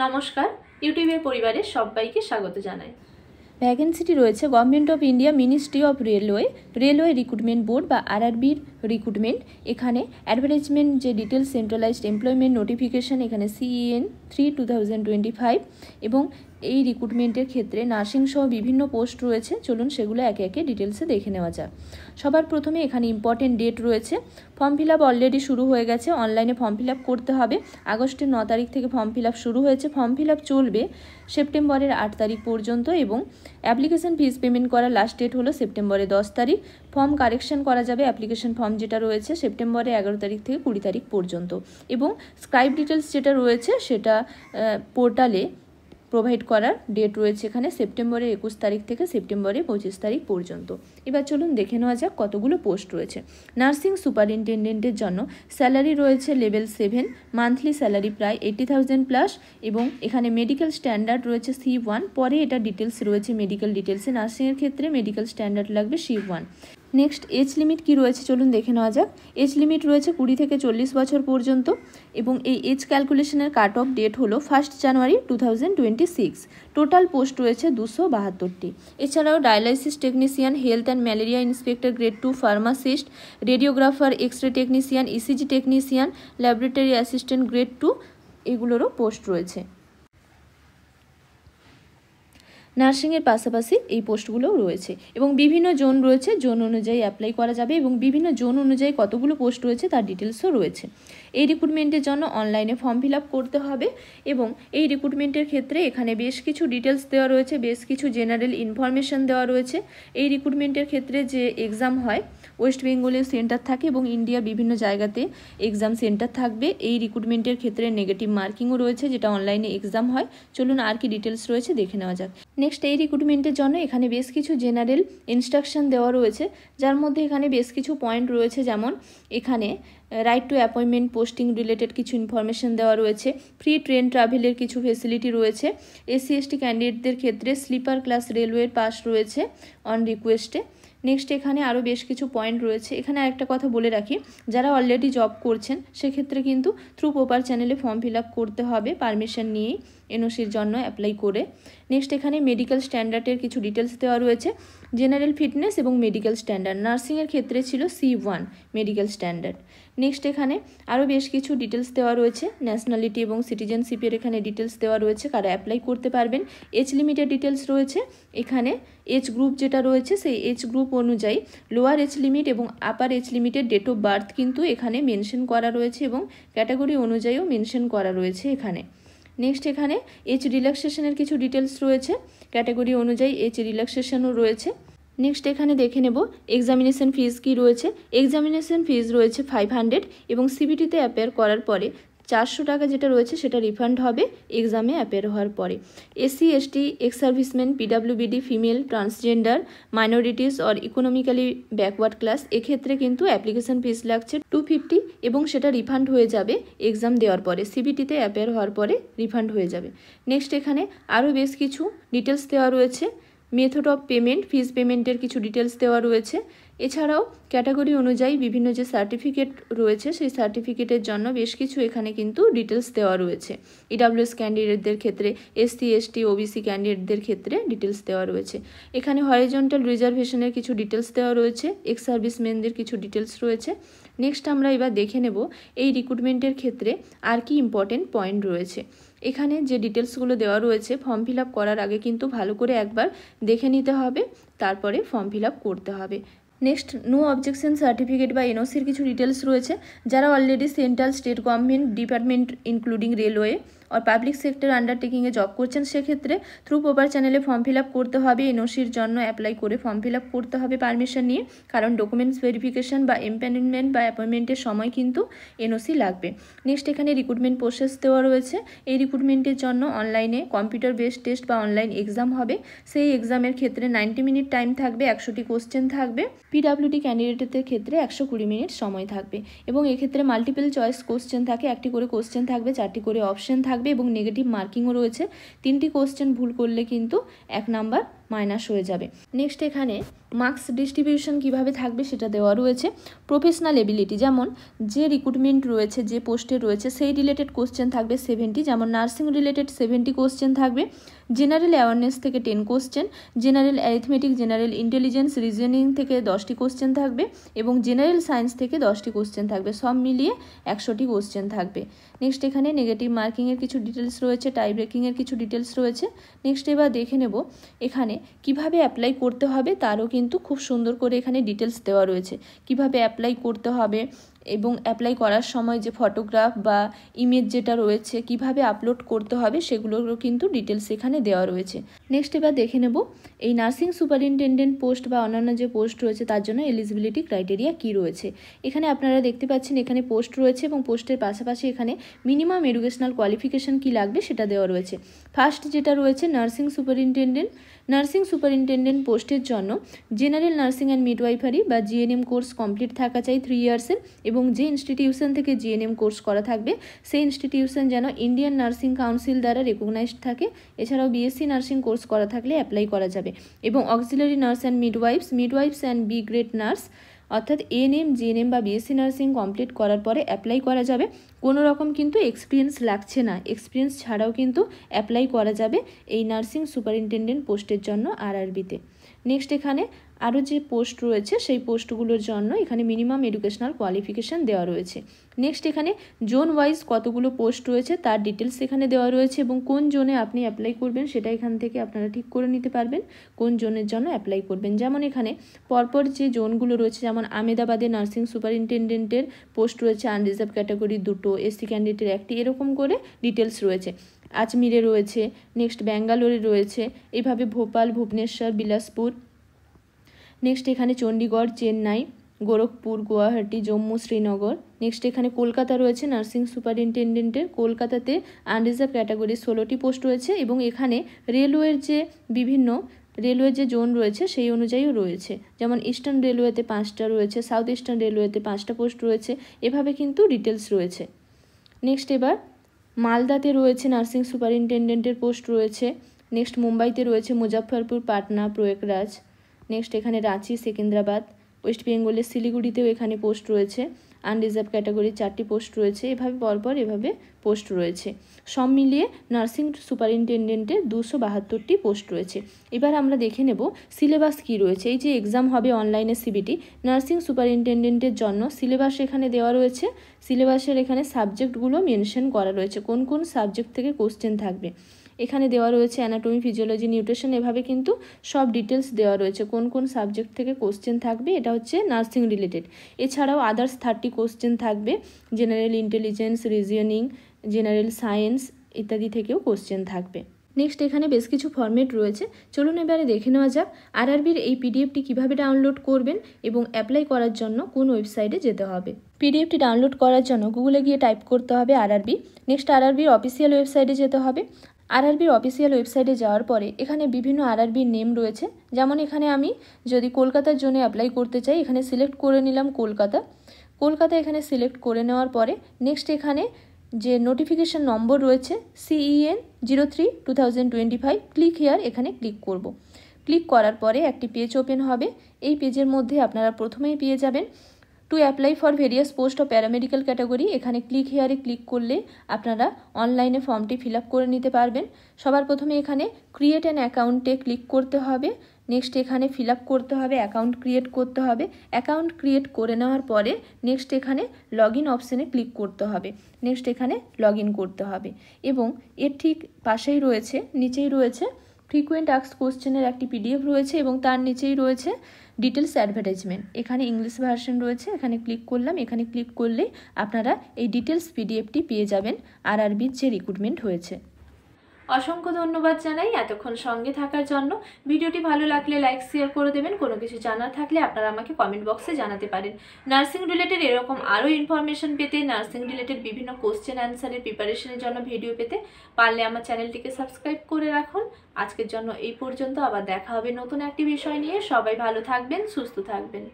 নমস্কার, ইউটিউবের পরিবারের সবাইকে স্বাগত জানাই। ভ্যাকেন্সিটি রয়েছে government of India ministry of railway recruitment board বা আরআরবির রিক্রুটমেন্ট। এখানে অ্যাডভার্টাইজমেন্ট যে ডিটেলস সেন্ট্রালাইজড এমপ্লয়মেন্ট নোটিফিকেশান এখানে CEN 3/2025 এবং এই রিক্রুটমেন্টের ক্ষেত্রে নার্সিং সহ বিভিন্ন পোস্ট রয়েছে। চলুন সেগুলো একে একে ডিটেলসে দেখে নেওয়া যাক। সবার প্রথমে এখানে ইম্পর্টেন্ট ডেট রয়েছে। ফর্ম ফিল আপ অলরেডি শুরু হয়ে গেছে, অনলাইনে ফর্ম ফিল আপ করতে হবে। আগস্টের 9 তারিখ থেকে ফর্ম ফিল আপ শুরু হয়েছে। ফর্ম ফিল আপ চলবে সেপ্টেম্বরের 8 তারিখ পর্যন্ত এবং অ্যাপ্লিকেশন ফিস পেমেন্ট করার লাস্ট ডেট হলো সেপ্টেম্বরের 10 তারিখ। ফর্ম কারেকশন করা যাবে অ্যাপ্লিকেশন ফর্ম যেটা রয়েছে সেপ্টেম্বরের 11 তারিখ থেকে 20 তারিখ পর্যন্ত এবং স্ক্রাইব ডিটেলস যেটা রয়েছে সেটা পোর্টালে প্রোভাইড করার ডেট রয়েছে এখানে সেপ্টেম্বরের 21 তারিখ থেকে সেপ্টেম্বরের 25 তারিখ পর্যন্ত। এবার চলুন দেখে নেওয়া যাক কতগুলো পোস্ট রয়েছে। নার্সিং সুপারিনটেন্ডেন্টের জন্য স্যালারি রয়েছে লেভেল 7, মান্থলি স্যালারি প্রায় 80,000 প্লাস এবং এখানে মেডিকেল স্ট্যান্ডার্ড রয়েছে C1। পরে এটা ডিটেলস রয়েছে মেডিকেল ডিটেলসে। নার্সিংয়ের ক্ষেত্রে মেডিকেল স্ট্যান্ডার্ড লাগবে C1। নেক্সট এজ লিমিট কি রয়েছে চলুন দেখে নেওয়া যাক। এজ লিমিট রয়েছে 20 থেকে 40 বছর পর্যন্ত এবং এই এজ ক্যালকুলেশনের কাট অফ ডেট হলো 1 জানুয়ারি 2026। টোটাল পোস্ট রয়েছে 272টি। এছাড়াও dialysis technician, health and malaria inspector grade 2, pharmacist, radiographer, x ray technician, ECG technician, laboratory assistant grade 2 এগুলোরও পোস্ট রয়েছে। নার্সিংয়ের পাশাপাশি এই পোস্টগুলোও রয়েছে এবং বিভিন্ন জোন রয়েছে, জোন অনুযায়ী অ্যাপ্লাই করা যাবে এবং বিভিন্ন জোন অনুযায়ী কতগুলো পোস্ট রয়েছে তার ডিটেলসও রয়েছে। এই রিক্রুটমেন্টের জন্য অনলাইনে ফর্ম ফিল আপ করতে হবে এবং এই রিক্রুটমেন্টের ক্ষেত্রে এখানে বেশ কিছু ডিটেলস দেওয়া রয়েছে, বেশ কিছু জেনারেল ইনফরমেশন দেওয়া রয়েছে। এই রিক্রুটমেন্টের ক্ষেত্রে যে এক্সাম হয় ওয়েস্ট বেঙ্গলের সেন্টার থাকে এবং ইন্ডিয়ার বিভিন্ন জায়গাতে এক্সাম সেন্টার থাকবে। এই রিক্রুটমেন্টের ক্ষেত্রে নেগেটিভ মার্কিংও রয়েছে যেটা অনলাইনে এক্সাম হয়। চলুন আর কি ডিটেলস রয়েছে দেখে নেওয়া যাক। নেক্সট এই রিক্রুটমেন্টের জন্য এখানে বেশ কিছু জেনারেল ইনস্ট্রাকশন দেওয়া রয়েছে, যার মধ্যে এখানে বেশ কিছু পয়েন্ট রয়েছে, যেমন এখানে right two appointment, posting related কিছু ইনফরমেশন দেওয়া রয়েছে, ফ্রি ট্রেন ট্রাভেলের কিছু ফেসিলিটি রয়েছে, SC/ST ক্যান্ডিডেটদের ক্ষেত্রে স্লিপার ক্লাস রেলওয়ের পাস রয়েছে অন রিকোয়েস্টে। নেক্সট এখানে আরও বেশ কিছু পয়েন্ট রয়েছে। এখানে একটা কথা বলে রাখি, যারা অলরেডি জব করছেন সেক্ষেত্রে কিন্তু থ্রু প্রপার চ্যানেলে ফর্ম ফিল আপ করতে হবে পারমিশন নিয়েই NOCর জন্য অ্যাপ্লাই করে। নেক্সট এখানে মেডিকেল স্ট্যান্ডার্ডের কিছু ডিটেলস দেওয়া রয়েছে, জেনারেল ফিটনেস এবং মেডিকেল স্ট্যান্ডার্ড। নার্সিংয়ের ক্ষেত্রে ছিল C1 মেডিকেল স্ট্যান্ডার্ড। নেক্সট এখানে আরও বেশ কিছু ডিটেলস দেওয়া রয়েছে, ন্যাশনালিটি এবং সিটিজেনশিপের এখানে ডিটেলস দেওয়া রয়েছে, কারা অ্যাপ্লাই করতে পারবেন। এজ লিমিটের ডিটেলস রয়েছে, এখানে এজ গ্রুপ যেটা রয়েছে সেই এজ গ্রুপ অনুযায়ী লোয়ার এজ লিমিট এবং আপার এজ লিমিটের ডেট অফ বার্থ কিন্তু এখানে মেনশন করা রয়েছে এবং ক্যাটাগরি অনুযায়ীও মেনশন করা রয়েছে এখানে। নেক্সট এখানে এজ রিল্যাক্সেশনের কিছু ডিটেলস রয়েছে, ক্যাটাগরি অনুযায়ী এজ রিল্যাক্সেশনও রয়েছে। নেক্সট এখানে দেখে নেব এক্সামিনেশন ফিস কি রয়েছে। এক্সামিনেশন ফিস রয়েছে 500 এবং CBTতে অ্যাপিয়ার করার পরে 400 টাকা যেটা রয়েছে সেটা রিফান্ড হবে এক্সামে অ্যাপিয়ার হওয়ার পরে। SC/ST, ex serviceman, PWBD, female, transgender, minorities or economically backward class এক্ষেত্রে কিন্তু অ্যাপ্লিকেশন ফিস লাগছে 250 এবং সেটা রিফান্ড হয়ে যাবে এক্সাম দেওয়ার পরে, CBTতে অ্যাপিয়ার হওয়ার পরে রিফান্ড হয়ে যাবে। নেক্সট এখানে আরও বেশ কিছু ডিটেলস দেওয়া রয়েছে, মেথড অফ পেমেন্ট, ফিস পেমেন্টের কিছু ডিটেলস দেওয়া রয়েছে। এছাড়াও ক্যাটাগরি অনুযায়ী বিভিন্ন যে সার্টিফিকেট রয়েছে সেই সার্টিফিকেটের জন্য বেশ কিছু এখানে কিন্তু ডিটেলস দেওয়া রয়েছে। EWS ক্যান্ডিডেটদের ক্ষেত্রে, SC/ST, OBC ক্যান্ডিডেটদের ক্ষেত্রে ডিটেলস দেওয়া রয়েছে। এখানে হরিজন্টাল রিজার্ভেশনের কিছু ডিটেলস দেওয়া রয়েছে, এক্স সার্ভিসম্যানদের কিছু ডিটেলস রয়েছে। নেক্সট আমরা এবার দেখে নেব এই রিক্রুটমেন্টের ক্ষেত্রে আর কি ইম্পর্টেন্ট পয়েন্ট রয়েছে। এখানে যে ডিটেলসগুলো দেওয়া রয়েছে ফর্ম ফিল আপ করার আগে কিন্তু ভালো করে একবার দেখে নিতে হবে, তারপরে ফর্ম ফিল আপ করতে হবে। নেক্সট নো অবজেকশন সার্টিফিকেট বা NOCর কিছু ডিটেলস রয়েছে। যারা already central state government department including railway और পাবলিক সেক্টর আন্ডারটেকিংয়ে জব করছেন সেক্ষেত্রে থ্রু প্রপার চ্যানেলে ফর্ম ফিল আপ করতে হবে। NOCর জন্য অ্যাপ্লাই করে ফর্ম ফিল আপ করতে হবে পারমিশন নিয়ে, কারণ ডকুমেন্টস ভেরিফিকেশন বা এমপ্যানেলমেন্ট বা অ্যাপয়েন্টমেন্টের সময় কিন্তু NOC লাগবে। নেক্সট এখানে রিক্রুটমেন্ট প্রসেস দেওয়া রয়েছে। এই রিক্রুটমেন্টের জন্য অনলাইনে কম্পিউটার বেসড টেস্ট বা অনলাইন এক্সাম হবে। সেই এক্সামের ক্ষেত্রে 90 মিনিট টাইম থাকবে, 100টি কোশ্চেন থাকবে। PWD ক্যান্ডিডেটদের ক্ষেত্রে 120 মিনিট সময় থাকবে এবং এক্ষেত্রে মাল্টিপল চয়েস কোশ্চেন থাকে, একটি করে কোশ্চেন থাকবে, 4টি করে অপশন থাকবে এবং নেগেটিভ মার্কিংও রয়েছে। 3টি কোশ্চেন ভুল করলে কিন্তু 1 নাম্বার মাইনাস হয়ে যাবে। নেক্সট এখানে মার্কস ডিস্ট্রিবিউশন কিভাবে থাকবে সেটা দেওয়া রয়েছে। প্রফেশনাল এবিলিটি, যেমন যে রিক্রুটমেন্ট রয়েছে, যে পোস্টে রয়েছে সেই রিলেটেড কোশ্চেন থাকবে 70, যেমন নার্সিং রিলেটেড 70 কোশ্চেন থাকবে। জেনারেল অ্যাওয়ারনেস থেকে 10 question, general arithmetic, general intelligence, reasoning থেকে 10টি কোশ্চেন থাকবে এবং জেনারেল সায়েন্স থেকে 10টি কোশ্চেন থাকবে। সব মিলিয়ে 100টি কোশ্চেন থাকবে। নেক্সট এখানে নেগেটিভ মার্কিংয়ের কিছু ডিটেলস রয়েছে, টাই ব্রেকিংয়ের কিছু ডিটেলস রয়েছে। নেক্সট এবার দেখে নেব এখানে কিভাবে অ্যাপ্লাই করতে হবে, তারও কিন্তু খুব সুন্দর করে এখানে ডিটেলস দেওয়া রয়েছে। কিভাবে অ্যাপ্লাই করতে হবে এবং অ্যাপ্লাই করার সময় যে ফটোগ্রাফ বা ইমেজ যেটা রয়েছে কিভাবে আপলোড করতে হবে সেগুলোরও কিন্তু ডিটেলস এখানে দেওয়া রয়েছে। নেক্সট এবার দেখে নেব এই নার্সিং সুপারিনটেন্ডেন্ট পোস্ট বা অন্যান্য যে পোস্ট রয়েছে তার জন্য এলিজিবিলিটি ক্রাইটেরিয়া কি রয়েছে। এখানে আপনারা দেখতে পাচ্ছেন এখানে পোস্ট রয়েছে এবং পোস্টের পাশাপাশি এখানে মিনিমাম এডুকেশনাল কোয়ালিফিকেশন কি লাগবে সেটা দেওয়া রয়েছে। ফার্স্ট যেটা রয়েছে নার্সিং সুপারিনটেন্ডেন্ট। নার্সিং সুপারিনটেন্ডেন্ট পোস্টের জন্য জেনারেল নার্সিং অ্যান্ড মিডওয়াইফারি বা জিএনএম কোর্স কমপ্লিট থাকা চাই 3 ইয়ার্সের, এবং যে ইনস্টিটিউশন থেকে জিএনএম কোর্স করা থাকবে সেই ইনস্টিটিউশন যেন ইন্ডিয়ান নার্সিং কাউন্সিল দ্বারা রেকগনাইজড থাকে। এছাড়াও বিএসসি নার্সিং কোর্স করা থাকলে অ্যাপ্লাই করা যাবে। এবং auxiliary nurse and midwives and B grade nurse, অর্থাৎ এএনএম, জিএনএম বা বিএসসি নার্সিং কমপ্লিট করার পরে অ্যাপ্লাই করা যাবে। কোনো রকম কিন্তু এক্সপিরিয়েন্স লাগছে না, এক্সপিরিয়েন্স ছাড়াও কিন্তু অ্যাপ্লাই করা যাবে এই নার্সিং সুপারিনটেন্ডেন্ট পোস্টের জন্য আরআরবিতে। নেক্সট এখানে আরও যে পোস্ট রয়েছে সেই পোস্টগুলোর জন্য এখানে মিনিমাম এডুকেশনাল কোয়ালিফিকেশান দেওয়া রয়েছে। নেক্সট এখানে জোন ওয়াইজ কতগুলো পোস্ট রয়েছে তার ডিটেলস এখানে দেওয়া রয়েছে এবং কোন জোনে আপনি অ্যাপ্লাই করবেন সেটা এখান থেকে আপনারা ঠিক করে নিতে পারবেন কোন জোনের জন্য অ্যাপ্লাই করবেন। যেমন এখানে পরপর যে জোনগুলো রয়েছে, যেমন আমেদাবাদে নার্সিং সুপারিনটেন্ডেন্টের পোস্ট রয়েছে আনরিজার্ভ ক্যাটাগরি 2টো, এসসি ক্যান্ডিডেটের 1টি, এরকম করে ডিটেলস রয়েছে। আজমিরে রয়েছে, নেক্সট ব্যাঙ্গালোরে রয়েছে, এইভাবে ভোপাল, ভুবনেশ্বর, বিলাসপুর, নেক্সট এখানে চণ্ডীগড়, চেন্নাই, গোরখপুর, গুয়াহাটি, জম্মু, শ্রীনগর। নেক্সট এখানে কলকাতা রয়েছে নার্সিং সুপারিনটেন্ডেন্টের, কলকাতাতে আনরিজার্ভ ক্যাটাগরি 16টি পোস্ট রয়েছে এবং এখানে রেলওয়ের যে জোন রয়েছে সেই অনুযায়ীও রয়েছে, যেমন ইস্টার্ন রেলওয়েতে 5টা রয়েছে, সাউথ ইস্টার্ন রেলওয়েতে 5টা পোস্ট রয়েছে, এভাবে কিন্তু ডিটেলস রয়েছে। নেক্সট এবার মালদাতে রয়েছে নার্সিং সুপারিনটেন্ডেন্টের পোস্ট রয়েছে। নেক্সট মুম্বাইতে রয়েছে মুজফ্ফরপুর, পাটনা, প্রয়াগরাজ। নেক্সট এখানে রাঁচি, সেকেন্দ্রাবাদ, ওয়েস্ট বেঙ্গলের শিলিগুড়িতেও এখানে পোস্ট রয়েছে, আনরিজার্ভ ক্যাটাগরি 4টি পোস্ট রয়েছে, এভাবে পরপর এভাবে পোস্ট রয়েছে। সব মিলিয়ে নার্সিং সুপারিনটেন্ডেন্টের 272টি পোস্ট রয়েছে। এবার আমরা দেখে নেব সিলেবাস কি রয়েছে। এই যে এক্সাম হবে অনলাইনে সিবিটি, নার্সিং সুপারিনটেন্ডেন্টের জন্য সিলেবাস এখানে দেওয়া রয়েছে। সিলেবাসের এখানে সাবজেক্টগুলো মেনশন করা রয়েছে, কোন কোন সাবজেক্ট থেকে কোশ্চেন থাকবে এখানে দেওয়া রয়েছে। অ্যানাটমি, ফিজিওলজি, নিউট্রিশন, এভাবে কিন্তু সব ডিটেলস দেওয়া রয়েছে কোন কোন সাবজেক্ট থেকে কোশ্চেন থাকবে। এটা হচ্ছে নার্সিং রিলেটেড। এছাড়াও আদার্স 30 কোশ্চেন থাকবে, general intelligence, reasoning, general science ইত্যাদি থেকেও কোশ্চেন থাকবে। নেক্সট এখানে বেশ কিছু ফরম্যাট রয়েছে, চলুন এবারে দেখে নেওয়া যাক আরআরবির এই পিডিএফটি কীভাবে ডাউনলোড করবেন এবং অ্যাপ্লাই করার জন্য কোন ওয়েবসাইটে যেতে হবে। পিডিএফটি ডাউনলোড করার জন্য গুগলে গিয়ে টাইপ করতে হবে আরআরবি। নেক্সট আরআরবির অফিসিয়াল ওয়েবসাইটে যেতে হবে। আরআরবির অফিসিয়াল ওয়েবসাইটে যাওয়ার পরে এখানে বিভিন্ন আরআরবির নেম রয়েছে, যেমন এখানে আমি যদি কলকাতার জন্য অ্যাপ্লাই করতে চাই এখানে সিলেক্ট করে নিলাম কলকাতা এখানে সিলেক্ট করে নেওয়ার পরে নেক্সট এখানে যে নোটিফিকেশান নম্বর রয়েছে CEN 03/2025 ক্লিক হেয়ার, এখানে ক্লিক করব। ক্লিক করার পরে একটি পেজ ওপেন হবে। এই পেজের মধ্যে আপনারা প্রথমেই পেয়ে যাবেন to apply for various post of paramedical category. এখানে ক্লিক হেয়ারে ক্লিক করলে আপনারা অনলাইনে ফর্মটি ফিল আপ করে নিতে পারবেন। সবার প্রথমে এখানে ক্রিয়েট অ্যান অ্যাকাউন্টে ক্লিক করতে হবে। নেক্সট এখানে ফিল আপ করতে হবে, অ্যাকাউন্ট ক্রিয়েট করতে হবে। অ্যাকাউন্ট ক্রিয়েট করে নেওয়ার পরে নেক্সট এখানে লগ ইন অপশানে ক্লিক করতে হবে। নেক্সট এখানে লগ ইন করতে হবে এবং এর ঠিক পাশেই রয়েছে, নিচেই রয়েছে ফ্রিকুয়েন্ট আস্কড কোশ্চেনের একটি পিডিএফ রয়েছে এবং তার নিচেই রয়েছে ডিটেলস অ্যাডভার্টাইজমেন্ট। এখানে ইংলিশ ভার্সন রয়েছে, এখানে ক্লিক করলাম। এখানে ক্লিক করলে আপনারা এই ডিটেলস পিডিএফটি পেয়ে যাবেন আরআরবির যে রিক্রুটমেন্ট হয়েছে। অসংখ্য ধন্যবাদ জানাই এতক্ষণ সঙ্গে থাকার জন্য। ভিডিওটি ভালো লাগলে লাইক শেয়ার করে দেবেন। কোনো কিছু জানার থাকলে আপনারা আমাকে কমেন্ট বক্সে জানাতে পারেন। নার্সিং রিলেটেড এরকম আরও ইনফরমেশন পেতে, নার্সিং রিলেটেড বিভিন্ন কোশ্চেন অ্যান্সারের প্রিপারেশনের জন্য ভিডিও পেতে পারলে আমার চ্যানেলটিকে সাবস্ক্রাইব করে রাখুন। আজকের জন্য এই পর্যন্ত, আবার দেখা হবে নতুন একটি বিষয় নিয়ে। সবাই ভালো থাকবেন, সুস্থ থাকবেন।